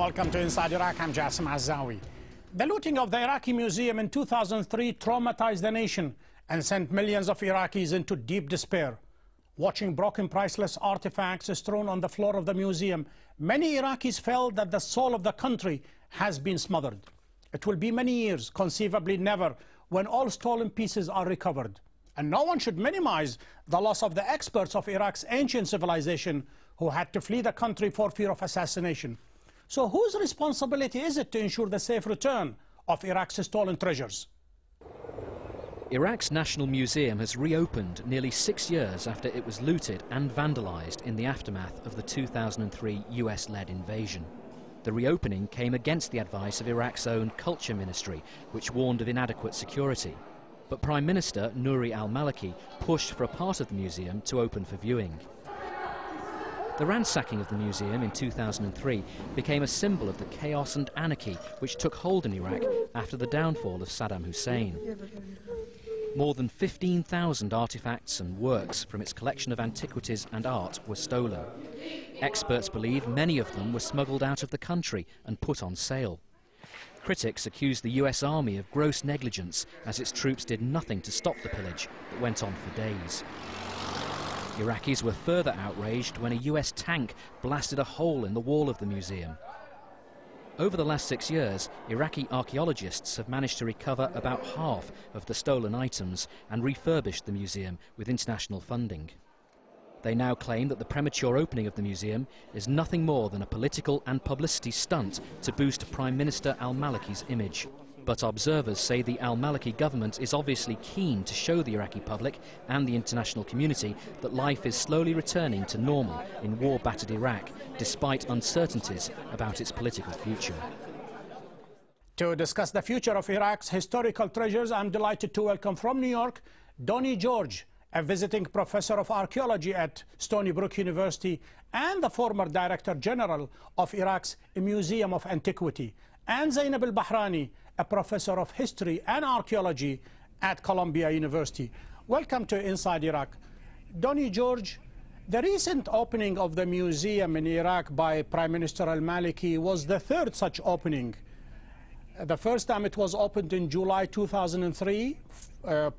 welcome to Inside Iraq. I'm Jassem Azzaoui. The looting of the Iraqi museum in 2003 traumatized the nation and sent millions of Iraqis into deep despair. Watching broken, priceless artifacts strewn on the floor of the museum, many Iraqis felt that the soul of the country has been smothered. It will be many years, conceivably never, when all stolen pieces are recovered. And no one should minimize the loss of the experts of Iraq's ancient civilization who had to flee the country for fear of assassination. So whose responsibility is it to ensure the safe return of Iraq's stolen treasures? Iraq's National Museum has reopened nearly 6 years after it was looted and vandalized in the aftermath of the 2003 US-led invasion. The reopening came against the advice of Iraq's own Culture Ministry, which warned of inadequate security. But Prime Minister Nouri al-Maliki pushed for a part of the museum to open for viewing. The ransacking of the museum in 2003 became a symbol of the chaos and anarchy which took hold in Iraq after the downfall of Saddam Hussein. More than 15,000 artifacts and works from its collection of antiquities and art were stolen. Experts believe many of them were smuggled out of the country and put on sale. Critics accused the US Army of gross negligence as its troops did nothing to stop the pillage that went on for days. Iraqis were further outraged when a US tank blasted a hole in the wall of the museum. Over the last 6 years, Iraqi archaeologists have managed to recover about half of the stolen items and refurbish the museum with international funding. They now claim that the premature opening of the museum is nothing more than a political and publicity stunt to boost Prime Minister al-Maliki's image. But observers say the al-Maliki government is obviously keen to show the Iraqi public and the international community that life is slowly returning to normal in war-battered Iraq, despite uncertainties about its political future. To discuss the future of Iraq's historical treasures, I'm delighted to welcome from New York, Donnie George, a visiting professor of archaeology at Stony Brook University and the former Director General of Iraq's Museum of Antiquity, and Zainab al-Bahrani, a professor of history and archaeology at Columbia University. Welcome to Inside Iraq. Donnie George, the recent opening of the museum in Iraq by Prime Minister al-Maliki was the third such opening. The first time it was opened in July 2003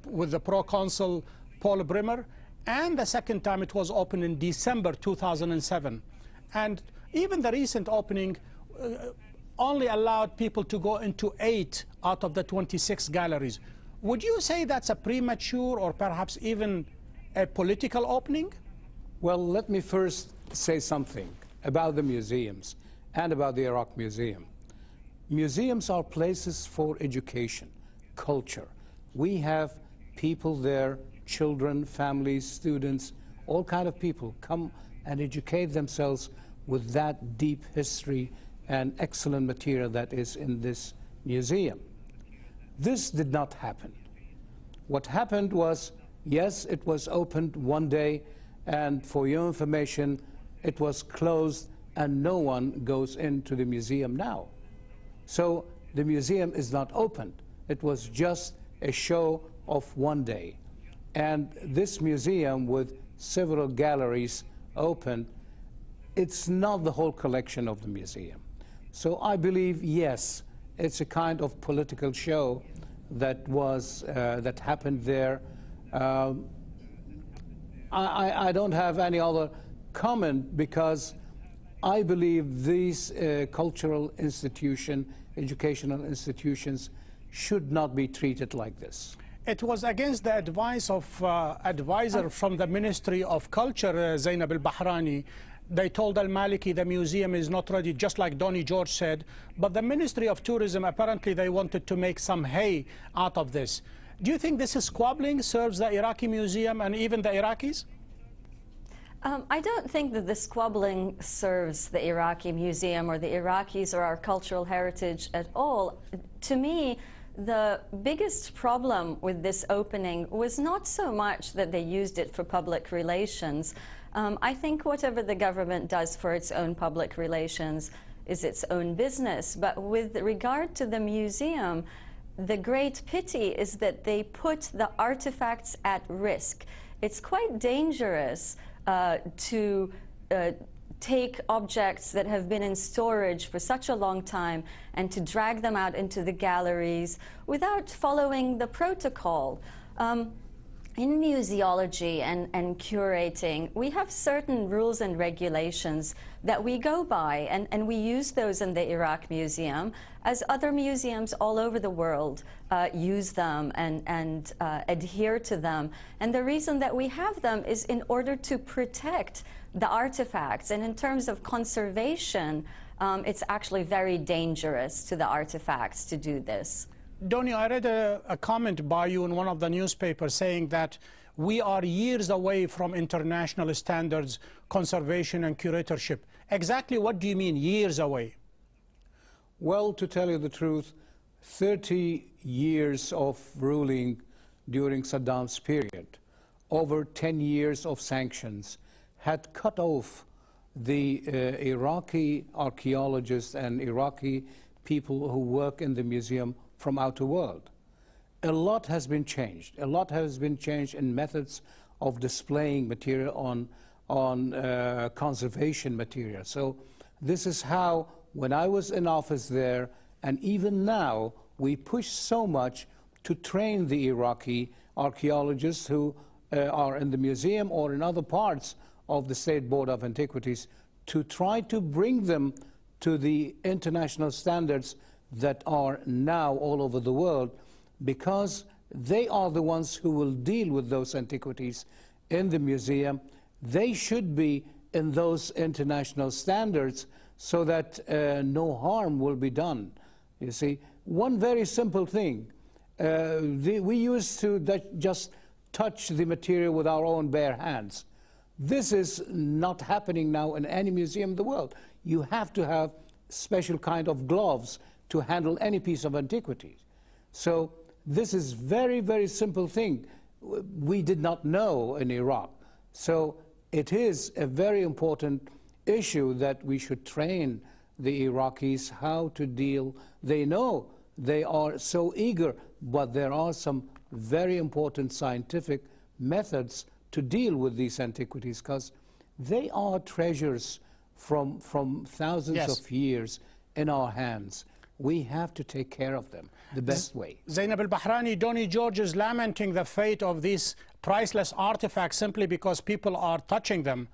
with the proconsul Paul Bremer, and the second time it was opened in December 2007. And even the recent opening only allowed people to go into 8 out of the 26 galleries. Would you say that's a premature or perhaps even a political opening? Well, let me first say something about the museums and about the Iraq Museum. Museums are places for education, culture. We have people there, children, families, students, all kinds of people come and educate themselves with that deep history and excellent material that is in this museum. This did not happen. What happened was, yes, it was opened one day, and for your information, it was closed, and no one goes into the museum now. So the museum is not opened. It was just a show of one day. And this museum, with several galleries open, it's not the whole collection of the museum. So I believe, yes, it's a kind of political show that was that happened there. I don't have any other comment, because I believe these cultural institutions, educational institutions, should not be treated like this. It was against the advice of advisor from the Ministry of Culture, Zainab al-Bahrani. They told al-Maliki the museum is not ready, just like Donnie George said. But the Ministry of Tourism, apparently they wanted to make some hay out of this. Do you think this squabbling serves the Iraqi museum and even the Iraqis? I don't think that the squabbling serves the Iraqi museum or the Iraqis or our cultural heritage at all. To me, the biggest problem with this opening was not so much that they used it for public relations. I think whatever the government does for its own public relations is its own business. But with regard to the museum, the great pity is that they put the artifacts at risk. It's quite dangerous to take objects that have been in storage for such a long time and to drag them out into the galleries without following the protocol. In museology and curating, we have certain rules and regulations that we go by, and we use those in the Iraq Museum, as other museums all over the world use them and adhere to them. And the reason that we have them is in order to protect the artifacts. And in terms of conservation, it's actually very dangerous to the artifacts to do this. Donnie, I read a comment by you in one of the newspapers saying that we are years away from international standards, conservation and curatorship. Exactly what do you mean, years away? Well, to tell you the truth, 30 years of ruling during Saddam's period, over 10 years of sanctions, had cut off the Iraqi archaeologists and Iraqi people who work in the museum from outer world. A lot has been changed. A lot has been changed in methods of displaying material on conservation material. So this is how, when I was in office there, and even now, we push so much to train the Iraqi archaeologists who are in the museum or in other parts of the State Board of Antiquities to try to bring them to the international standards that are now all over the world, because they are the ones who will deal with those antiquities in the museum. They should be in those international standards so that no harm will be done. You see, one very simple thing, we used to just touch the material with our own bare hands. This is not happening now in any museum in the world. You have to have special kind of gloves to handle any piece of antiquity. So this is very, very simple thing. We did not know in Iraq. So it is a very important issue that we should train the Iraqis how to deal. They know they are so eager, but there are some very important scientific methods to deal with these antiquities, because they are treasures from thousands of years in our hands. We have to take care of them the best way. Zainab al-Bahrani, Donnie George is lamenting the fate of these priceless artifacts simply because people are touching them.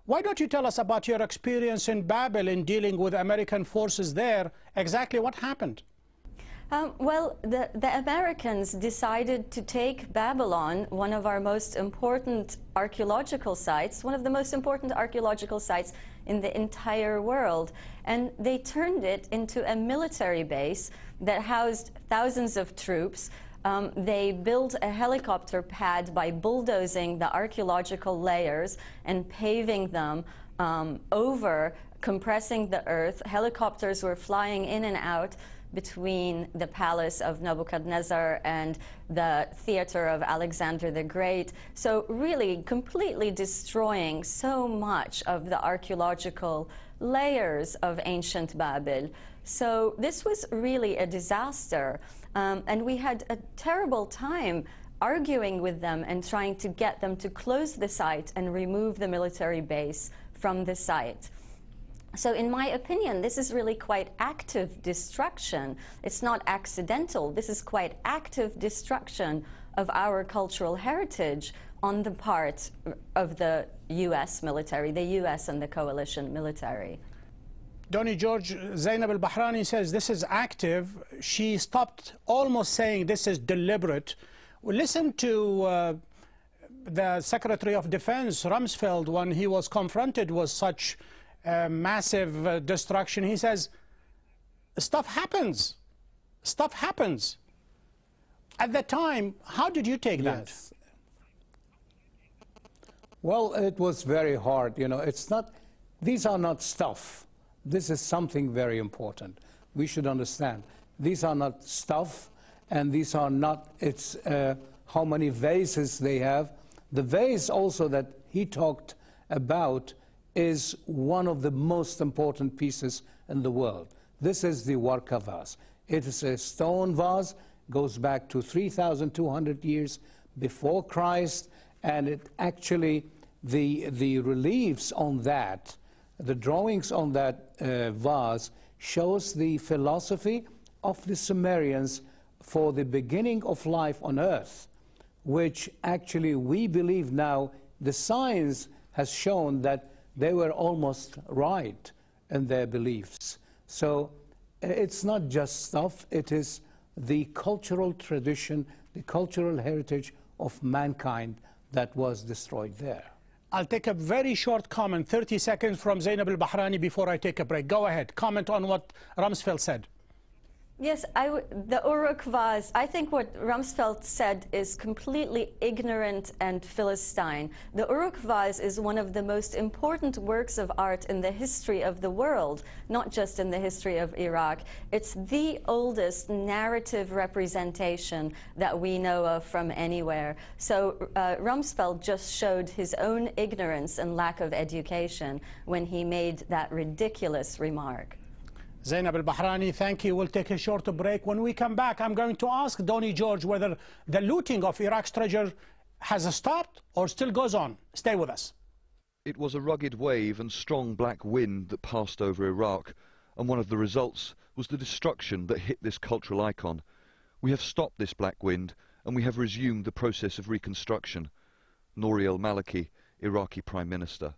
Why don't you tell us about your experience in Babel in dealing with American forces there? Exactly what happened? Well, the Americans decided to take Babylon, one of our most important archaeological sites, one of the most important archaeological sites in the entire world, and they turned it into a military base that housed thousands of troops. They built a helicopter pad by bulldozing the archaeological layers and paving them over, compressing the earth. Helicopters were flying in and out between the palace of Nebuchadnezzar and the theater of Alexander the Great. So really completely destroying so much of the archaeological layers of ancient Babel. So this was really a disaster. And we had a terrible time arguing with them and trying to get them to close the site and remove the military base from the site. So in my opinion, this is really quite active destruction. It's not accidental. This is quite active destruction of our cultural heritage on the part of the U.S. military, the U.S. and the coalition military. Donnie George, Zainab al-Bahrani says this is active. She stopped almost saying this is deliberate. Listen to the Secretary of Defense, Rumsfeld, when he was confronted with such massive destruction. He says, stuff happens. Stuff happens. At the time, how did you take that? Well, it was very hard. You know, it's not, these are not stuff. This is something very important. We should understand. These are not stuff, and these are not, it's how many vases they have. The vase also that he talked about is one of the most important pieces in the world. This is the Warka vase. It is a stone vase, goes back to 3,200 years before Christ, and it actually, the reliefs on that, The drawings on that vase shows the philosophy of the Sumerians for the beginning of life on Earth, which actually we believe now the science has shown that they were almost right in their beliefs. So it's not just stuff, it is the cultural tradition, the cultural heritage of mankind that was destroyed there. I'll take a very short comment, 30 seconds from Zainab al-Bahrani before I take a break. Go ahead, comment on what Rumsfeld said. Yes, the Uruk vase, I think what Rumsfeld said is completely ignorant and Philistine. The Uruk vase is one of the most important works of art in the history of the world, not just in the history of Iraq. It's the oldest narrative representation that we know of from anywhere. So Rumsfeld just showed his own ignorance and lack of education when he made that ridiculous remark. Zainab al-Bahrani, thank you. We'll take a short break. When we come back, I'm going to ask Donnie George whether the looting of Iraq's treasure has stopped or still goes on. Stay with us. It was a rugged wave and strong black wind that passed over Iraq, and one of the results was the destruction that hit this cultural icon. We have stopped this black wind, and we have resumed the process of reconstruction. Nouri al-Maliki, Iraqi Prime Minister.